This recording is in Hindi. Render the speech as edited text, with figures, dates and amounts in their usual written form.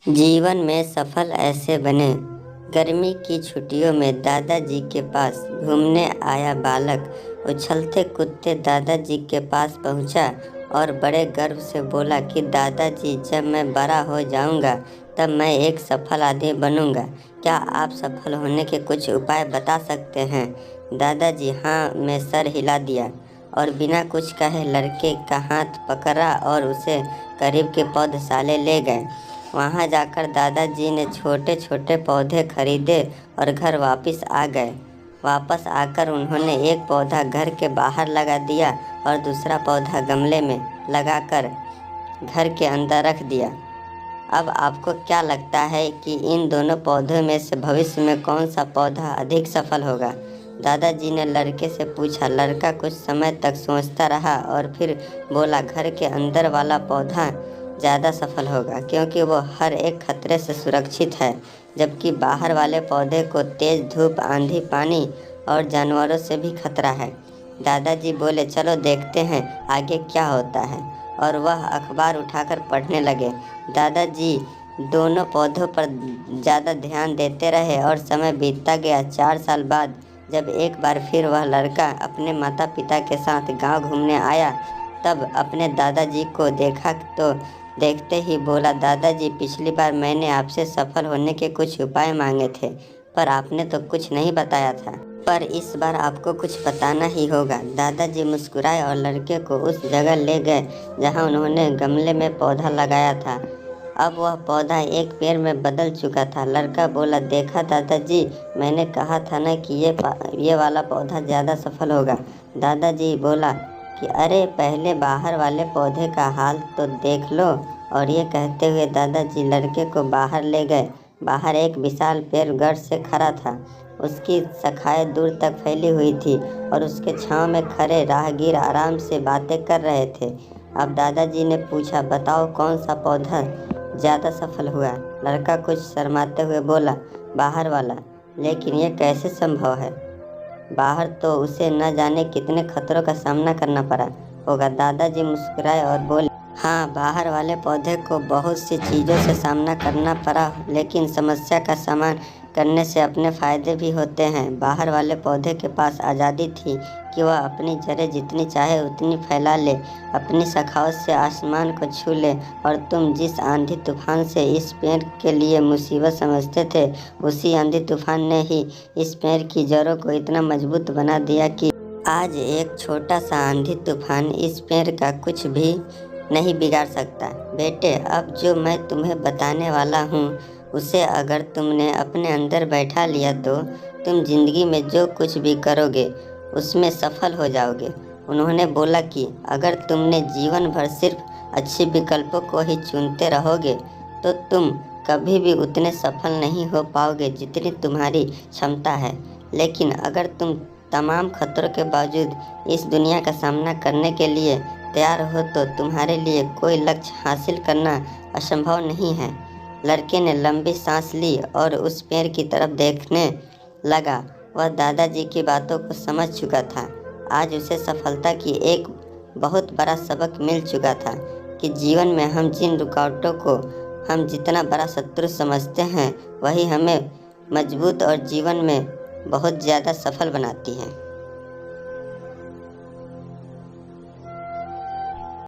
जीवन में सफल ऐसे बने। गर्मी की छुट्टियों में दादाजी के पास घूमने आया बालक उछलते कूदते दादाजी के पास पहुंचा और बड़े गर्व से बोला कि दादाजी, जब मैं बड़ा हो जाऊंगा तब मैं एक सफल आदमी बनूंगा। क्या आप सफल होने के कुछ उपाय बता सकते हैं? दादाजी हाँ में सर हिला दिया और बिना कुछ कहे लड़के का हाथ पकड़ा और उसे करीब के पौधशाले ले गए। वहाँ जाकर दादाजी ने छोटे छोटे पौधे खरीदे और घर वापस आ गए। वापस आकर उन्होंने एक पौधा घर के बाहर लगा दिया और दूसरा पौधा गमले में लगाकर घर के अंदर रख दिया। अब आपको क्या लगता है कि इन दोनों पौधों में से भविष्य में कौन सा पौधा अधिक सफल होगा? दादाजी ने लड़के से पूछा। लड़का कुछ समय तक सोचता रहा और फिर बोला, घर के अंदर वाला पौधा ज़्यादा सफल होगा क्योंकि वो हर एक खतरे से सुरक्षित है, जबकि बाहर वाले पौधे को तेज़ धूप, आंधी, पानी और जानवरों से भी खतरा है। दादाजी बोले, चलो देखते हैं आगे क्या होता है, और वह अखबार उठाकर पढ़ने लगे। दादाजी दोनों पौधों पर ज़्यादा ध्यान देते रहे और समय बीतता गया। 4 साल बाद जब एक बार फिर वह लड़का अपने माता पिता के साथ गांव घूमने आया, तब अपने दादाजी को देखा तो देखते ही बोला, दादाजी, पिछली बार मैंने आपसे सफल होने के कुछ उपाय मांगे थे, पर आपने तो कुछ नहीं बताया था। पर इस बार आपको कुछ बताना ही होगा। दादाजी मुस्कुराए और लड़के को उस जगह ले गए जहां उन्होंने गमले में पौधा लगाया था। अब वह पौधा एक पेड़ में बदल चुका था। लड़का बोला, देखा दादाजी, मैंने कहा था ना कि ये वाला पौधा ज़्यादा सफल होगा। दादाजी बोला कि अरे, पहले बाहर वाले पौधे का हाल तो देख लो। और ये कहते हुए दादाजी लड़के को बाहर ले गए। बाहर एक विशाल पेड़ गर्व से खड़ा था। उसकी शाखाएं दूर तक फैली हुई थी और उसके छांव में खड़े राहगीर आराम से बातें कर रहे थे। अब दादाजी ने पूछा, बताओ कौन सा पौधा ज़्यादा सफल हुआ? लड़का कुछ शर्माते हुए बोला, बाहर वाला। लेकिन यह कैसे संभव है? बाहर तो उसे न जाने कितने खतरों का सामना करना पड़ा होगा। दादाजी मुस्कुराए और बोले, हाँ, बाहर वाले पौधे को बहुत सी चीज़ों से सामना करना पड़ा, लेकिन समस्या का सामना करने से अपने फ़ायदे भी होते हैं। बाहर वाले पौधे के पास आज़ादी थी कि वह अपनी जड़ें जितनी चाहे उतनी फैला ले, अपनी शाखाओं से आसमान को छू ले। और तुम जिस आंधी तूफान से इस पेड़ के लिए मुसीबत समझते थे, उसी आंधी तूफान ने ही इस पेड़ की जड़ों को इतना मजबूत बना दिया कि आज एक छोटा सा आंधी तूफान इस पेड़ का कुछ भी नहीं बिगाड़ सकता। बेटे, अब जो मैं तुम्हें बताने वाला हूँ उसे अगर तुमने अपने अंदर बैठा लिया तो तुम जिंदगी में जो कुछ भी करोगे उसमें सफल हो जाओगे। उन्होंने बोला कि अगर तुमने जीवन भर सिर्फ अच्छे विकल्पों को ही चुनते रहोगे तो तुम कभी भी उतने सफल नहीं हो पाओगे जितनी तुम्हारी क्षमता है। लेकिन अगर तुम तमाम खतरों के बावजूद इस दुनिया का सामना करने के लिए तैयार हो तो तुम्हारे लिए कोई लक्ष्य हासिल करना असंभव नहीं है। लड़के ने लंबी सांस ली और उस पेड़ की तरफ देखने लगा। वह दादाजी की बातों को समझ चुका था। आज उसे सफलता की एक बहुत बड़ा सबक मिल चुका था कि जीवन में हम जिन रुकावटों को हम जितना बड़ा शत्रु समझते हैं, वही हमें मजबूत और जीवन में बहुत ज़्यादा सफल बनाती हैं।